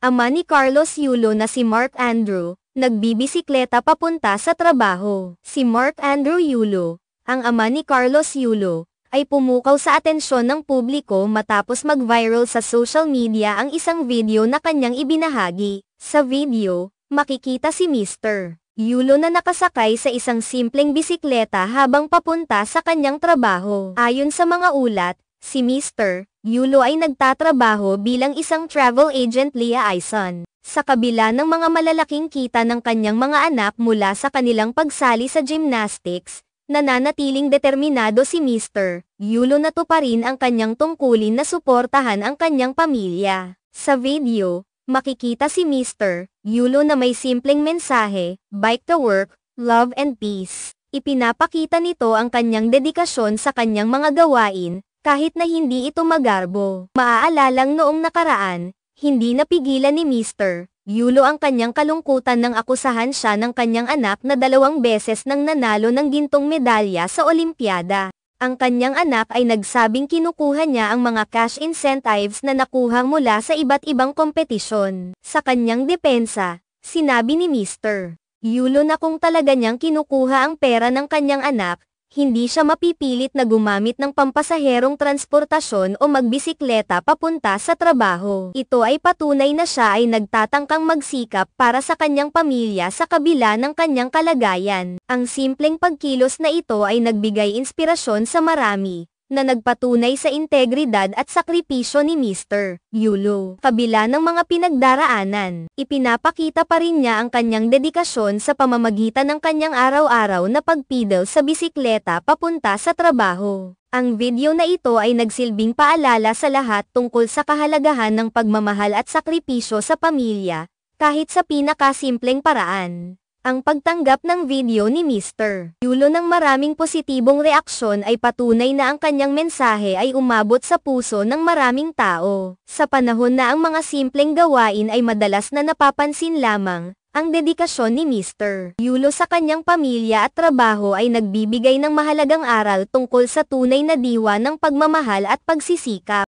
Ama ni Carlos Yulo na si Mark Andrew, nagbibisikleta papunta sa trabaho. Si Mark Andrew Yulo, ang ama ni Carlos Yulo, ay pumukaw sa atensyon ng publiko matapos mag-viral sa social media ang isang video na kanyang ibinahagi. Sa video, makikita si Mr. Yulo na nakasakay sa isang simpleng bisikleta habang papunta sa kanyang trabaho. Ayon sa mga ulat, si Mr. Yulo ay nagtatrabaho bilang isang travel agent liaison. Sa kabila ng mga malalaking kita ng kanyang mga anak mula sa kanilang pagsali sa gymnastics, nananatiling determinado si Mr. Yulo na tuparin ang kanyang tungkulin na suportahan ang kanyang pamilya. Sa video, makikita si Mr. Yulo na may simpleng mensahe, "Bike to work, love and peace." Ipinapakita nito ang kanyang dedikasyon sa kanyang mga gawain, kahit na hindi ito magarbo. Maaalalang noong nakaraan, hindi napigilan ni Mr. Yulo ang kanyang kalungkutan nang akusahan siya ng kanyang anak na 2 beses nang nanalo ng gintong medalya sa Olimpiada. Ang kanyang anak ay nagsabing kinukuha niya ang mga cash incentives na nakuha mula sa iba't ibang kompetisyon. Sa kanyang depensa, sinabi ni Mr. Yulo na kung talaga niyang kinukuha ang pera ng kanyang anak, hindi siya mapipilit na gumamit ng pampasaherong transportasyon o magbisikleta papunta sa trabaho. Ito ay patunay na siya ay nagtatangkang magsikap para sa kanyang pamilya sa kabila ng kanyang kalagayan. Ang simpleng pagkilos na ito ay nagbigay inspirasyon sa marami, na nagpatunay sa integridad at sakripisyo ni Mr. Yulo. Kabila ng mga pinagdaraanan, ipinapakita pa rin niya ang kanyang dedikasyon sa pamamagitan ng kanyang araw-araw na pagpidal sa bisikleta papunta sa trabaho. Ang video na ito ay nagsilbing paalala sa lahat tungkol sa kahalagahan ng pagmamahal at sakripisyo sa pamilya, kahit sa pinakasimpleng paraan. Ang pagtanggap ng video ni Mr. Yulo ng maraming positibong reaksyon ay patunay na ang kanyang mensahe ay umabot sa puso ng maraming tao. Sa panahon na ang mga simpleng gawain ay madalas na napapansin lamang, ang dedikasyon ni Mr. Yulo sa kanyang pamilya at trabaho ay nagbibigay ng mahalagang aral tungkol sa tunay na diwa ng pagmamahal at pagsisikap.